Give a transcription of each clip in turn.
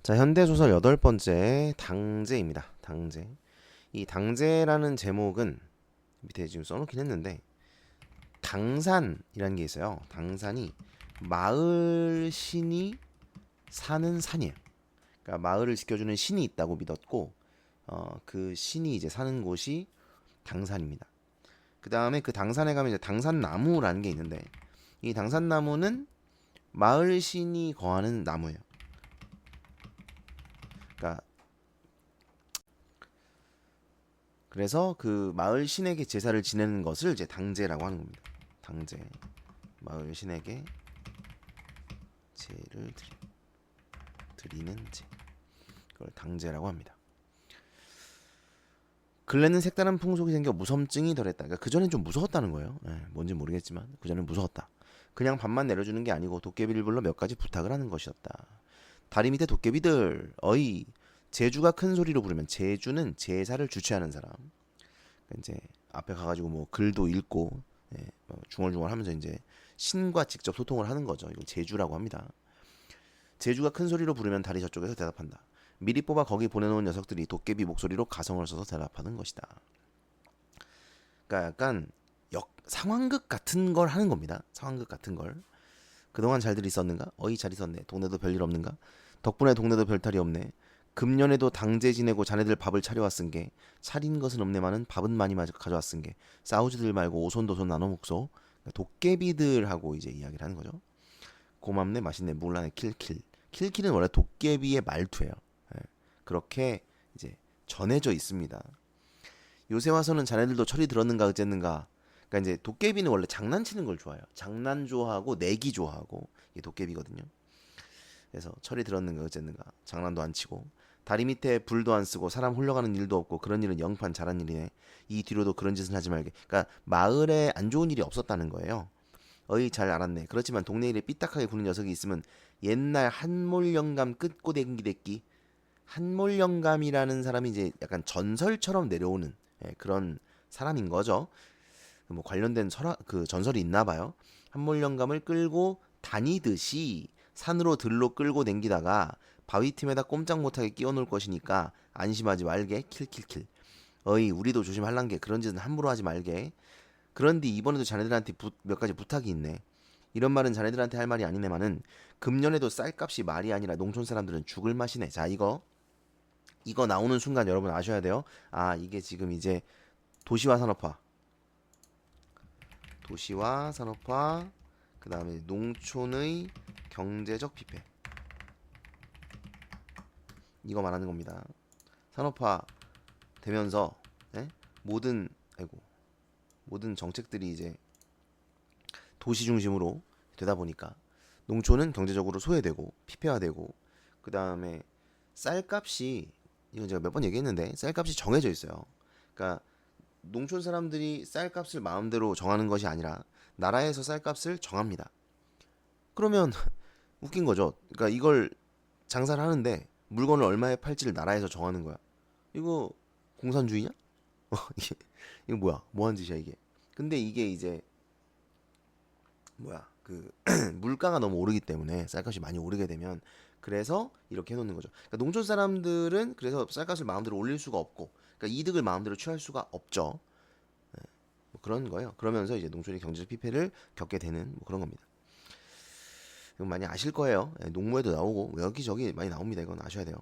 자, 현대소설 여덟 번째 당제입니다. 당제. 이 당제라는 제목은 밑에 지금 써놓긴 했는데 당산이라는 게 있어요. 당산이 마을 신이 사는 산이에요. 그러니까 마을을 지켜주는 신이 있다고 믿었고 그 신이 이제 사는 곳이 당산입니다. 그 다음에 그 당산에 가면 이제 당산나무라는 게 있는데 이 당산나무는 마을 신이 거하는 나무예요. 그러니까 그래서 그 마을 신에게 제사를 지내는 것을 이제 당제라고 하는 겁니다. 당제. 마을 신에게 제를 드리는 제. 그걸 당제라고 합니다. 근래는 색다른 풍속이 생겨 무섬증이 덜했다. 그러니까 그전엔 좀 무서웠다는 거예요. 뭔지 모르겠지만 그전엔 무서웠다. 그냥 밥만 내려주는 게 아니고 도깨비를 불러 몇 가지 부탁을 하는 것이었다. 다리 밑에 도깨비들 어이 제주가 큰 소리로 부르면 제주는 제사를 주최하는 사람. 그러니까 이제 앞에 가가지고 뭐 글도 읽고 뭐 중얼중얼하면서 이제 신과 직접 소통을 하는 거죠. 이걸 제주라고 합니다. 제주가 큰 소리로 부르면 다리 저쪽에서 대답한다. 미리 뽑아 거기 보내놓은 녀석들이 도깨비 목소리로 가성을 써서 대답하는 것이다. 그러니까 약간 상황극 같은 걸 하는 겁니다. 상황극 같은 걸. 그동안 잘들 있었는가? 어이 잘 있었네. 동네도 별일 없는가? 덕분에 동네도 별탈이 없네. 금년에도 당제 지내고 자네들 밥을 차려왔은 게 차린 것은 없네마는 밥은 많이 가져왔은 게 싸우지들 말고 오손도손 나눠 먹소. 그러니까 도깨비들하고 이제 이야기를 하는 거죠. 고맙네 맛있네 물라네 킬킬. 킬킬은 원래 도깨비의 말투예요. 예, 그렇게 이제 전해져 있습니다. 요새 와서는 자네들도 철이 들었는가 어쨌는가. 그러니까 이제 도깨비는 원래 장난치는 걸 좋아해요. 장난 좋아하고 내기 좋아하고 이게 도깨비거든요. 그래서 철이 들었는가 어쨌는가. 장난도 안 치고 다리 밑에 불도 안 쓰고 사람 홀려가는 일도 없고 그런 일은 영판 잘한 일이네. 이 뒤로도 그런 짓은 하지 말게. 그러니까 마을에 안 좋은 일이 없었다는 거예요. 어이 잘 알았네. 그렇지만 동네 일에 삐딱하게 구는 녀석이 있으면 옛날 한몰 영감 끝고 댕기댔기. 한몰 영감이라는 사람이 이제 약간 전설처럼 내려오는 그런 사람인 거죠. 뭐 관련된 그 전설이 있나 봐요. 한몰 영감을 끌고 다니듯이 산으로 들로 끌고 댕기다가 바위틈에다 꼼짝 못하게 끼워놓을 것이니까 안심하지 말게 킬킬킬. 어이 우리도 조심할란 게 그런 짓은 함부로 하지 말게. 그런데 이번에도 자네들한테 몇 가지 부탁이 있네. 이런 말은 자네들한테 할 말이 아니네만은 금년에도 쌀값이 말이 아니라 농촌 사람들은 죽을 맛이네. 자 이거 나오는 순간 여러분 아셔야 돼요. 아 이게 지금 이제 도시화 산업화, 도시화 산업화, 그 다음에 농촌의 경제적 피폐 이거 말하는 겁니다. 산업화 되면서 예? 모든 아이고 모든 정책들이 이제 도시 중심으로 되다 보니까 농촌은 경제적으로 소외되고 피폐화되고 그 다음에 쌀값이 이건 제가 몇 번 얘기했는데 쌀값이 정해져 있어요. 그러니까 농촌 사람들이 쌀값을 마음대로 정하는 것이 아니라 나라에서 쌀값을 정합니다. 그러면 웃긴 거죠. 그러니까 이걸 장사를 하는데 물건을 얼마에 팔지를 나라에서 정하는 거야. 이거 공산주의냐? 이게 이거 뭐야? 뭐한 짓이야 이게? 근데 이게 이제 뭐야 그 물가가 너무 오르기 때문에 쌀값이 많이 오르게 되면 그래서 이렇게 해놓는 거죠. 그러니까 농촌 사람들은 그래서 쌀값을 마음대로 올릴 수가 없고, 그러니까 이득을 마음대로 취할 수가 없죠. 뭐 그런 거예요. 그러면서 이제 농촌이 경제적 피폐를 겪게 되는 뭐 그런 겁니다. 이건 많이 아실 거예요. 농무에도 나오고 여기저기 많이 나옵니다. 이건 아셔야 돼요.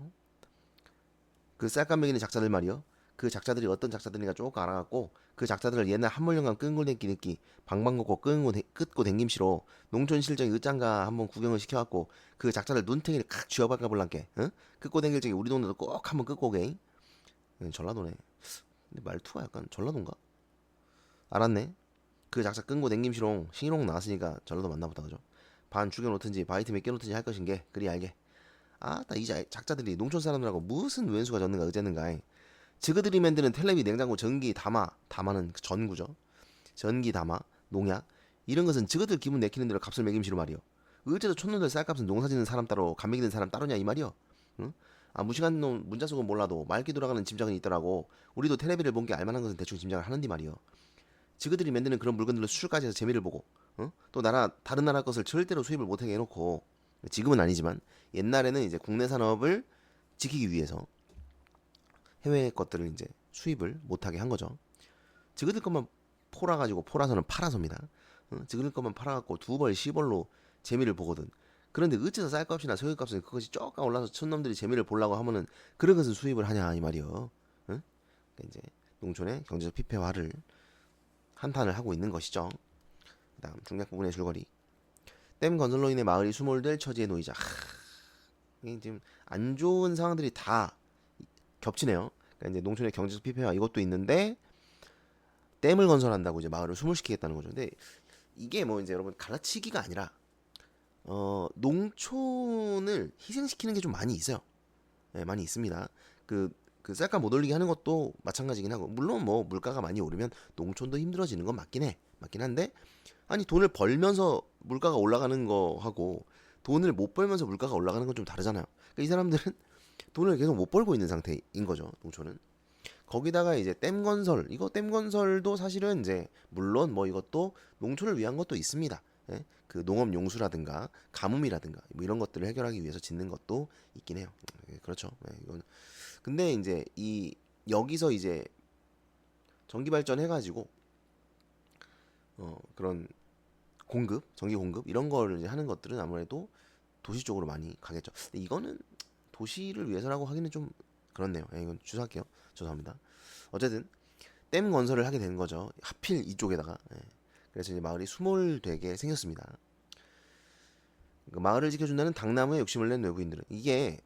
그 쌀값 매기는 작자들 말이요. 그 작자들이 어떤 작자들인가 조금 알아갖고 그 작자들을 옛날 한물령감 끈고 댕기 느끼 방방곡곡 끄고 댕김시로 농촌 실정이 어짠가 한번 구경을 시켜갖고 그 작자들 눈탱이를 칵 쥐어박아 볼란께 응? 끄고 댕길 적에 우리 동네도 꼭 한번 끄고 오게. 전라도네. 근데 말투가 약간 전라도인가? 알았네. 그 작자 끈고 댕김시롱 신희롱 나왔으니까 전라도 맞나보다 그죠? 반 죽여놓든지 바이트에 끼놓든지 할 것인게 그리 알게. 아따 이 작자들이 농촌 사람들하고 무슨 왼수가 졌는가 어쨌는가. 저그들이 만드는 텔레비 냉장고 전기 담아는 그 전구죠. 전기 담아 농약 이런 것은 저그들 기분 내키는 대로 값을 매김시로 말이요. 어째서 촌놈들 쌀값은 농사짓는 사람 따로 감 매기는 사람 따로냐 이 말이요. 응? 아 무식한 놈 문자 속은 몰라도 맑게 돌아가는 짐작은 있더라고. 우리도 텔레비를 본 게 알만한 것은 대충 짐작을 하는디 말이요. 저그들이 만드는 그런 물건들로 수출까지 해서 재미를 보고 또 다른 나라 것을 절대로 수입을 못하게 해놓고 지금은 아니지만 옛날에는 이제 국내 산업을 지키기 위해서 해외 것들을 이제 수입을 못하게 한 거죠. 지그들 것만 포라가지고 포라서는 팔아서입니다. 지그들 것만 팔아갖고 2벌 10벌로 재미를 보거든. 그런데 어째서 쌀값이나 석유값은 그것이 쪼까 올라서 촌놈들이 재미를 보려고 하면은 그런 것은 수입을 하냐 이 말이요. 응? 그러니까 이제 농촌의 경제적 피폐화를 한탄을 하고 있는 것이죠. 그다음 중략 부분의 줄거리. 댐 건설로 인해 마을이 수몰될 처지에 놓이자. 이게 지금 안 좋은 상황들이 다 겹치네요. 그러니까 이제 농촌의 경제적 피폐화 이것도 있는데 댐을 건설한다고 이제 마을을 수몰시키겠다는 거죠. 근데 이게 뭐 이제 여러분 갈라치기가 아니라 농촌을 희생시키는 게 좀 많이 있어요. 네, 많이 있습니다. 그 쌀값 못 올리게 하는 것도 마찬가지긴 하고 물론 뭐 물가가 많이 오르면 농촌도 힘들어지는 건 맞긴 한데 아니 돈을 벌면서 물가가 올라가는 거하고 돈을 못 벌면서 물가가 올라가는 건 좀 다르잖아요. 그러니까 이 사람들은 돈을 계속 못 벌고 있는 상태인 거죠. 농촌은. 거기다가 이제 댐 건설, 이거 댐 건설도 사실은 이제 물론 뭐 이것도 농촌을 위한 것도 있습니다. 예? 그 농업 용수라든가 가뭄이라든가 뭐 이런 것들을 해결하기 위해서 짓는 것도 있긴 해요. 예, 그렇죠. 예, 이건 근데 이제 이 여기서 이제 전기 발전 해가지고 그런 공급, 전기 공급 이런 거를 이제 하는 것들은 아무래도 도시 쪽으로 많이 가겠죠. 근데 이거는 도시를 위해서라고 하기는 좀 그렇네요. 예, 이건 취소할게요. 죄송합니다. 어쨌든 댐 건설을 하게 되는 거죠. 하필 이쪽에다가. 예. 그래서 이제 마을이 수몰되게 생겼습니다. 그 마을을 지켜준다는 당나무에 욕심을 낸 외부인들은 이게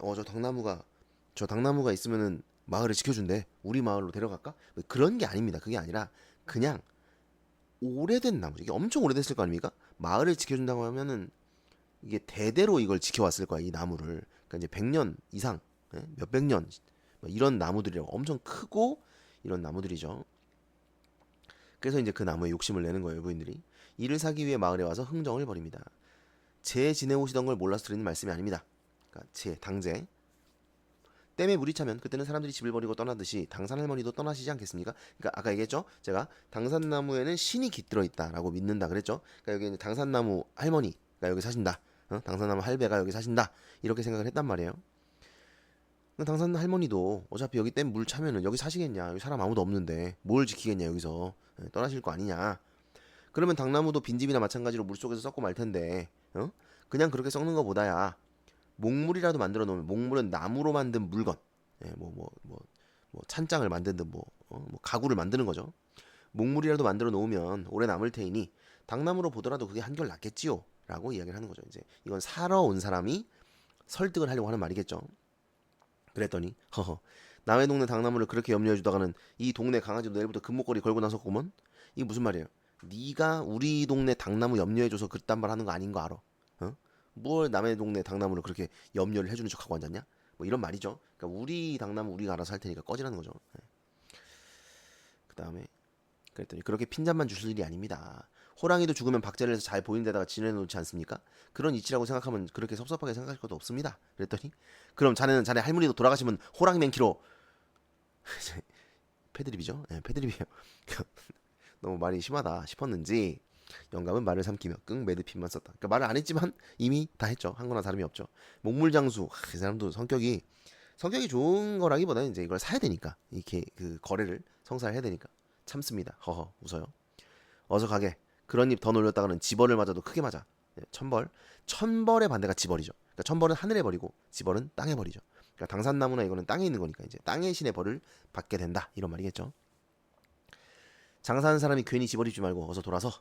저 당나무가 있으면은 마을을 지켜준대. 우리 마을로 데려갈까? 뭐 그런 게 아닙니다. 그게 아니라 그냥 오래된 나무. 이게 엄청 오래됐을 거 아닙니까? 마을을 지켜준다고 하면은 이게 대대로 이걸 지켜왔을 거야 이 나무를. 그러니까 이제 100년 이상, 예? 몇백 년 뭐 이런 나무들이라고 엄청 크고 이런 나무들이죠. 그래서 이제 그 나무에 욕심을 내는 거예요 부인들이. 이를 사기 위해 마을에 와서 흥정을 벌입니다. 제 지내오시던 걸 몰라서 드리는 말씀이 아닙니다. 그러니까 제 당제 댐에 물이 차면 그때는 사람들이 집을 버리고 떠나듯이 당산 할머니도 떠나시지 않겠습니까? 그러니까 아까 얘기했죠. 제가 당산나무에는 신이 깃들어 있다라고 믿는다 그랬죠. 그러니까 여기 이제 당산나무 할머니가 여기 사신다. 당산나무 할배가 여기 사신다. 이렇게 생각을 했단 말이에요. 당산 할머니도 어차피 여기 댐 물 차면은 여기 사시겠냐? 여기 사람 아무도 없는데 뭘 지키겠냐 여기서 떠나실 거 아니냐? 그러면 당나무도 빈집이나 마찬가지로 물속에서 썩고 말 텐데 그냥 그렇게 썩는 거보다야 목물이라도 만들어 놓으면 목물은 나무로 만든 물건 뭐 찬장을 만든 뭐 가구를 만드는 거죠. 목물이라도 만들어 놓으면 오래 남을 테이니 당나무로 보더라도 그게 한결 낫겠지요 라고 이야기를 하는 거죠. 이제 이건 사러 온 사람이 설득을 하려고 하는 말이겠죠. 그랬더니 허허 남의 동네 당나무를 그렇게 염려해 주다가는 이 동네 강아지도 내일부터 금목걸이 걸고 나섰구먼. 이게 무슨 말이에요? 네가 우리 동네 당나무 염려해줘서 그딴 말 하는 거 아닌 거 알아? 뭘 남의 동네 당나무를 그렇게 염려를 해주는 척하고 앉았냐? 뭐 이런 말이죠. 그러니까 우리 당나무 우리가 알아서 할 테니까 꺼지라는 거죠. 그 다음에 그랬더니 그렇게 핀잔만 주실 일이 아닙니다. 호랑이도 죽으면 박제를 해서 잘 보이는 데다가 지내놓지 않습니까? 그런 이치라고 생각하면 그렇게 섭섭하게 생각할 것도 없습니다. 그랬더니 그럼 자네 할머니도 돌아가시면 호랑이 맨키로 패드립이죠. 네, 패드립이에요. 너무 말이 심하다 싶었는지 영감은 말을 삼키며 끙 매듭핀만 썼다. 그러니까 말을 안 했지만 이미 다 했죠. 한 거나 다름이 없죠. 목물장수 이 사람도 성격이 좋은 거라기보다는 이제 이걸 사야 되니까 이렇게 그 거래를 성사해야 되니까 참습니다. 허허 웃어요. 어서 가게. 그런 입 더 놀렸다가는 지벌을 맞아도 크게 맞아. 천벌의 반대가 지벌이죠. 그러니까 천벌은 하늘에 버리고 지벌은 땅에 버리죠. 그러니까 당산나무나 이거는 땅에 있는 거니까 이제 땅의 신의 벌을 받게 된다 이런 말이겠죠. 장사하는 사람이 괜히 집어리지 말고 어서 돌아서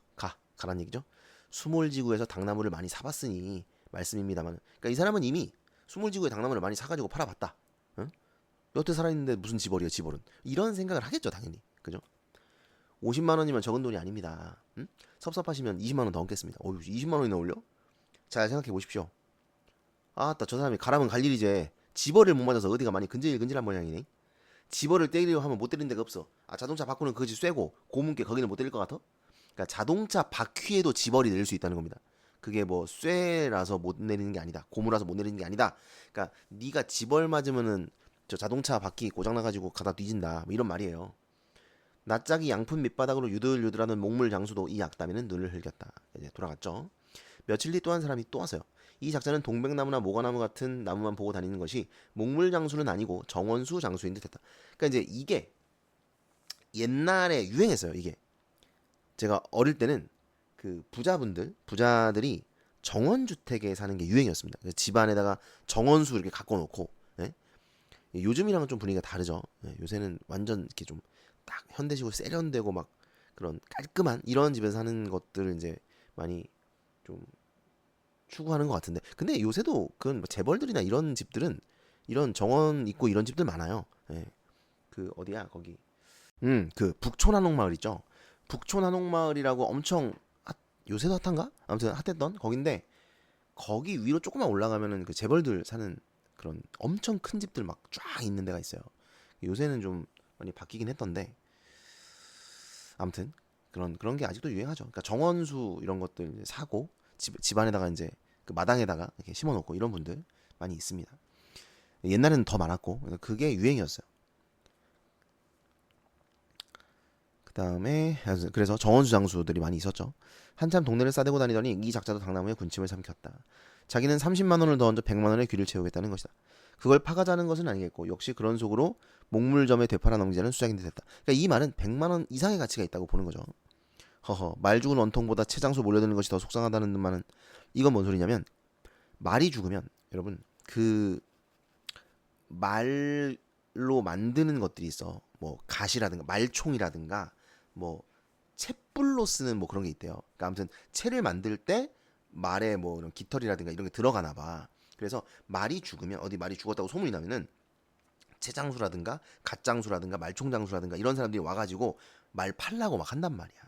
가란 얘기죠. 수몰지구에서 당나무를 많이 사봤으니 말씀입니다만, 그러니까 이 사람은 이미 수몰지구에 당나무를 많이 사가지고 팔아봤다. 응? 여태 살아있는데 무슨 집어리야 집어는. 이런 생각을 하겠죠 당연히. 그죠? 50만 원이면 적은 돈이 아닙니다. 응? 섭섭하시면 20만 원 더 얹겠습니다. 20만 원이나 올려? 잘 생각해 보십시오. 아따 저 사람이 가라면 갈 일이제. 집어를 못 맞아서 어디가 많이 근질근질한 모양이네. 집어를 때리려 하면 못 때리는 데가 없어. 자동차 바꾸는 그것이 쇠고 고문께 거기는 못 때릴 것 같아? 그러니까 자동차 바퀴에도 집어리 내릴 수 있다는 겁니다. 그게 뭐 쇠라서 못 내리는 게 아니다. 고무라서 못 내리는 게 아니다. 그러니까 네가 집얼 맞으면은 저 자동차 바퀴 고장 나가지고 가다 뒤진다. 뭐 이런 말이에요. 낯짝이 양푼 밑바닥으로 유들유들하는 목물 장수도 이 악담에는 눈을 흘겼다. 이제 돌아갔죠. 며칠 뒤 또 한 사람이 또 왔어요. 이 작자는 동백나무나 모과나무 같은 나무만 보고 다니는 것이 몽물장수는 아니고 정원수 장수인 듯했다. 그러니까 이제 이게 옛날에 유행했어요. 이게 제가 어릴 때는 그 부자들이 정원주택에 사는 게 유행이었습니다. 그래서 집안에다가 정원수 이렇게 갖고 놓고, 예? 요즘이랑은 좀 분위기가 다르죠. 예, 요새는 완전 이렇게 좀 딱 현대식으로 세련되고 막 그런 깔끔한 이런 집에서 사는 것들을 이제 많이 좀 추구하는 것 같은데, 근데 요새도 그건 뭐 재벌들이나 이런 집들은 이런 정원 있고 이런 집들 많아요. 예. 그 어디야 거기 그 북촌한옥마을 있죠. 북촌한옥마을이라고 엄청 요새도 핫한가? 아무튼 핫했던 거긴데, 거기 위로 조금만 올라가면은 그 재벌들 사는 그런 엄청 큰 집들 막 쫙 있는 데가 있어요. 요새는 좀 많이 바뀌긴 했던데, 아무튼 그런 게 아직도 유행하죠. 그러니까 정원수 이런 것들 이제 사고 집안에다가 이제 그 마당에다가 이렇게 심어놓고 이런 분들 많이 있습니다. 옛날에는 더 많았고 그게 유행이었어요. 그다음에 그래서 정원수 장수들이 많이 있었죠. 한참 동네를 싸대고 다니더니 이 작자도 당나무에 군침을 삼켰다. 자기는 30만 원을 더 얹어 100만 원의 귀를 채우겠다는 것이다. 그걸 파가자는 것은 아니겠고 역시 그런 속으로 목물점에 되팔아 넘기자는 수작인 듯했다. 그러니까 이 말은 100만 원 이상의 가치가 있다고 보는 거죠. 허허, 말 죽은 원통보다 채장수 몰려드는 것이 더 속상하다는 말은 이건 뭔 소리냐면, 말이 죽으면 여러분 그 말로 만드는 것들이 있어. 뭐 갓이라든가 말총이라든가 뭐 챗불로 쓰는 뭐 그런 게 있대요. 그러니까 아무튼 채를 만들 때 말에 뭐 이런 깃털이라든가 이런 게 들어가나 봐. 그래서 말이 죽으면, 어디 말이 죽었다고 소문이 나면은 채장수라든가 갓장수라든가 말총장수라든가 이런 사람들이 와가지고 말 팔라고 막 한단 말이야.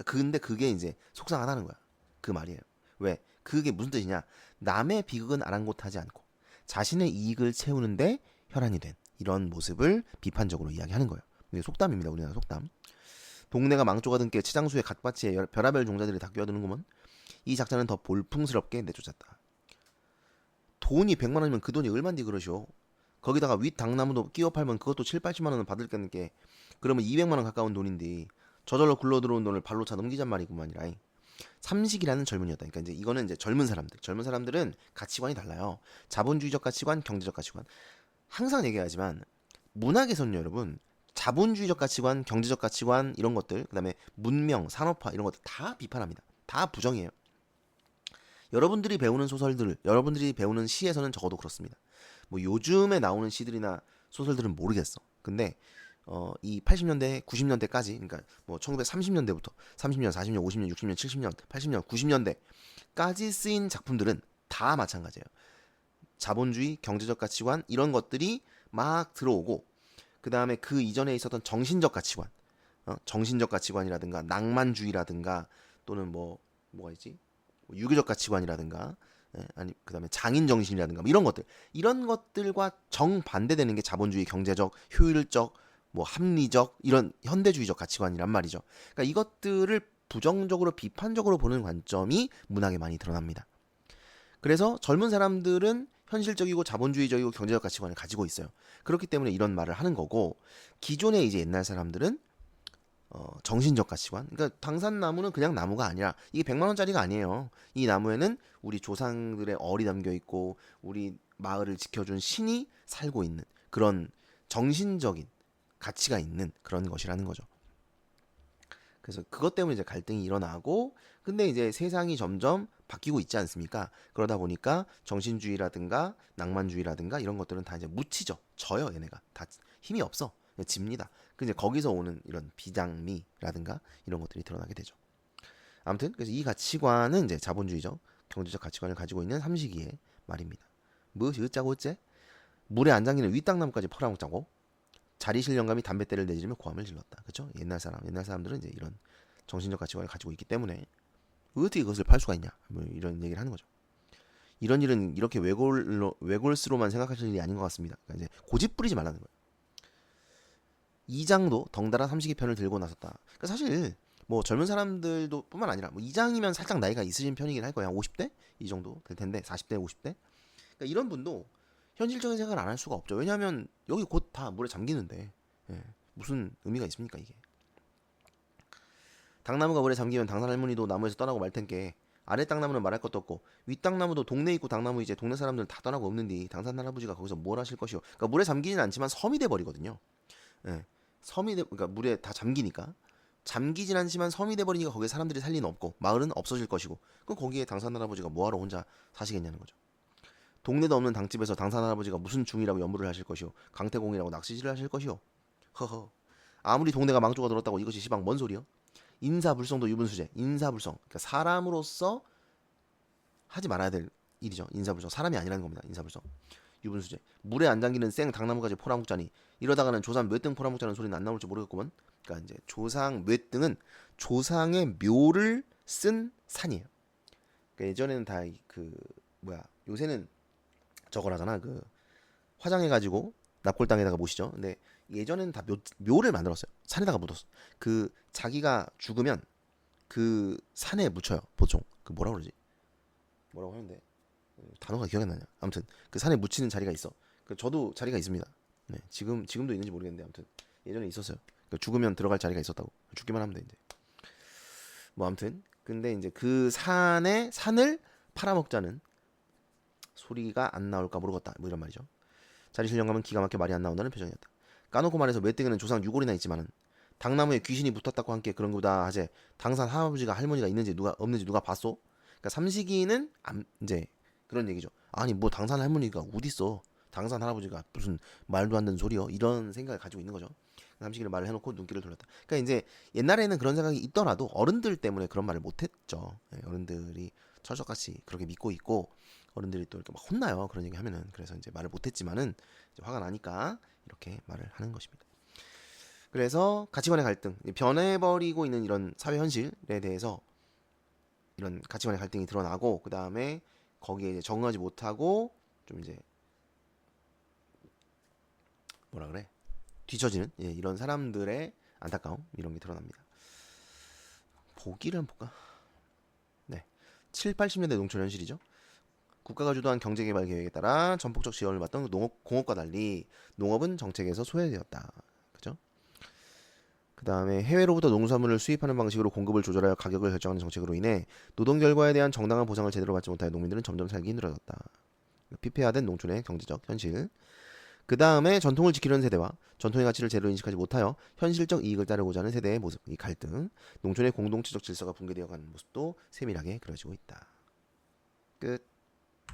근데 그게 이제 속상하다는 거야. 그 말이에요. 왜? 그게 무슨 뜻이냐? 남의 비극은 아랑곳하지 않고 자신의 이익을 채우는데 혈안이 된 이런 모습을 비판적으로 이야기하는 거예요. 이게 속담입니다. 우리나라 속담. 동네가 망조가 든 게 치장수의 갓밭에 별하별 종자들이 다 끼어드는구먼. 이 작자는 더 볼풍스럽게 내쫓았다. 돈이 100만 원이면 그 돈이 얼만디 그러시오. 거기다가 윗 당나무도 끼워 팔면 그것도 7, 80만 원은 받을 게, 그러면 200만 원 가까운 돈인데 저절로 굴러 들어온 돈을 발로 차 넘기잔 말이구만이라. 삼식이라는 젊은이였다. 그러니까 이제 이거는 이제 젊은 사람들은 가치관이 달라요. 자본주의적 가치관, 경제적 가치관. 항상 얘기하지만 문학에서는 여러분 자본주의적 가치관, 경제적 가치관 이런 것들, 그다음에 문명, 산업화 이런 것들 다 비판합니다. 다 부정이에요. 여러분들이 배우는 소설들, 여러분들이 배우는 시에서는 적어도 그렇습니다. 뭐 요즘에 나오는 시들이나 소설들은 모르겠어. 근데 이 80년대, 90년대까지, 그러니까 뭐 1930년대부터 30년, 40년, 50년, 60년, 70년, 80년, 90년대까지 쓰인 작품들은 다 마찬가지예요. 자본주의, 경제적 가치관 이런 것들이 막 들어오고, 그 다음에 그 이전에 있었던 정신적 가치관, 정신적 가치관이라든가 낭만주의라든가 또는 뭐가 있지? 유교적 가치관이라든가, 아니 그다음에 장인 정신이라든가 뭐 이런 것들과 정반대되는 게 자본주의, 경제적, 효율적, 뭐 합리적 이런 현대주의적 가치관이란 말이죠. 그러니까 이것들을 부정적으로 비판적으로 보는 관점이 문학에 많이 드러납니다. 그래서 젊은 사람들은 현실적이고 자본주의적이고 경제적 가치관을 가지고 있어요. 그렇기 때문에 이런 말을 하는 거고, 기존의 이제 옛날 사람들은 정신적 가치관. 그러니까 당산나무는 그냥 나무가 아니라 이게 100만 원짜리가 아니에요. 이 나무에는 우리 조상들의 얼이 담겨 있고 우리 마을을 지켜준 신이 살고 있는 그런 정신적인 가치가 있는 그런 것이라는 거죠. 그래서 그것 때문에 이제 갈등이 일어나고, 근데 이제 세상이 점점 바뀌고 있지 않습니까? 그러다 보니까 정신주의라든가 낭만주의라든가 이런 것들은 다 이제 묻히죠. 져요, 얘네가. 다 힘이 없어. 그냥 집니다. 이제 거기서 오는 이런 비장미라든가 이런 것들이 드러나게 되죠. 아무튼 그래서 이 가치관은 이제 자본주의적, 경제적 가치관을 가지고 있는 삼식이의 말입니다. 무엇이 어짜고 어째? 물에 안 잠기는 윗땅나무까지 퍼라먹자고, 자리실 영감이 담뱃대를 내지르며 고함을 질렀다. 그렇죠? 옛날 사람들은 이제 이런 정신적 가치관을 가지고 있기 때문에 어떻게 그것을 팔 수가 있냐, 뭐 이런 얘기를 하는 거죠. 이런 일은 이렇게 외골스로만 생각하실 일이 아닌 것 같습니다. 그러니까 이제 고집 부리지 말라는 거예요. 이장도 덩달아 삼식이 편을 들고 나섰다. 그러니까 사실 뭐 젊은 사람들도 뿐만 아니라 뭐 이장이면 살짝 나이가 있으신 편이긴 할 거야. 50대 이 정도 될 텐데, 40대, 50대. 그러니까 이런 분도 현실적인 생각을 안 할 수가 없죠. 왜냐하면 여기 곧 다 물에 잠기는데, 예, 무슨 의미가 있습니까 이게? 당나무가 물에 잠기면 당산 할머니도 나무에서 떠나고 말 텐께 아래 땅나무는 말할 것도 없고 윗 땅나무도 동네 있고 당나무 이제 동네 사람들은 다 떠나고 없는디 당산 할아버지가 거기서 뭘 하실 것이오. 그러니까 물에 잠기진 않지만 섬이 돼 버리거든요. 예. 그러니까 물에 다 잠기니까 잠기진 않지만 섬이 돼 버리니까 거기에 사람들이 살 리는 없고 마을은 없어질 것이고 그럼 거기에 당산 할아버지가 뭐하러 혼자 사시겠냐는 거죠. 동네도 없는 당집에서 당산 할아버지가 무슨 중이라고 연부를 하실 것이오. 강태공이라고 낚시질을 하실 것이오. 허허. 아무리 동네가 망조가 들었다고 이것이 시방 뭔 소리요? 인사불성도 유분수재. 인사불성. 그러니까 사람으로서 하지 말아야 될 일이죠. 인사불성. 사람이 아니라는 겁니다. 인사불성. 유분수재. 물에 안 잠기는 생 당나무까지 포라묵자니 이러다가는 조상 몇 등 포라묵자는 소리는 안 나올지 모르겠구먼. 그러니까 이제 조상 몇 등은 조상의 묘를 쓴 산이에요. 그러니까 예전에는 다 그 뭐야 요새는 저거라잖아. 그 화장해가지고 납골당에다가 모시죠. 근데 예전에는 다 묘를 만들었어요. 산에다가 묻었어. 그 자기가 죽으면 그 산에 묻혀요. 보통 그 뭐라 그러지? 뭐라고 하는데 단어가 기억이 안 나냐. 아무튼 그 산에 묻히는 자리가 있어. 그 저도 자리가 있습니다. 네, 지금도 있는지 모르겠는데 아무튼 예전에 있었어요. 그 죽으면 들어갈 자리가 있었다고. 죽기만 하면 돼 이제. 뭐 아무튼 근데 이제 그 산을 팔아먹자는 소리가 안 나올까 모르겠다. 뭐 이런 말이죠. 자리 실령감은 기가 막혀 말이 안 나온다는 표정이었다. 까놓고 말해서 맷등에는 조상 유골이나 있지만은 당나무에 귀신이 붙었다고 함께 그런 거다 하재 당산 할아버지가 할머니가 있는지 누가 없는지 누가 봤소? 그러니까 삼식이는 이제 그런 얘기죠. 아니 뭐 당산 할머니가 어디 있어? 당산 할아버지가 무슨 말도 안 되는 소리요? 이런 생각을 가지고 있는 거죠. 삼식이는 말을 해놓고 눈길을 돌렸다. 그러니까 이제 옛날에는 그런 생각이 있더라도 어른들 때문에 그런 말을 못했죠. 어른들이 철석같이 그렇게 믿고 있고 어른들이 또 이렇게 막 혼나요. 그런 얘기 하면은 그래서 이제 말을 못했지만은 이제 화가 나니까 이렇게 말을 하는 것입니다. 그래서 가치관의 갈등, 변해버리고 있는 이런 사회 현실에 대해서 이런 가치관의 갈등이 드러나고 그 다음에 거기에 이제 적응하지 못하고 좀 이제 뭐라 그래 뒤처지는 이런 사람들의 안타까움 이런 게 드러납니다. 보기를 한번 볼까? 네, 7, 80년대 농촌 현실이죠. 국가가 주도한 경제개발 계획에 따라 전폭적 지원을 받던 공업과 달리 농업은 정책에서 소외되었다. 그죠? 그 다음에 해외로부터 농수산물을 수입하는 방식으로 공급을 조절하여 가격을 결정하는 정책으로 인해 노동 결과에 대한 정당한 보상을 제대로 받지 못하여 농민들은 점점 살기 힘들어졌다. 피폐화된 농촌의 경제적 현실. 그 다음에 전통을 지키려는 세대와 전통의 가치를 제대로 인식하지 못하여 현실적 이익을 따르고자 하는 세대의 모습, 이 갈등, 농촌의 공동체적 질서가 붕괴되어가는 모습도 세밀하게 그려지고 있다. 끝.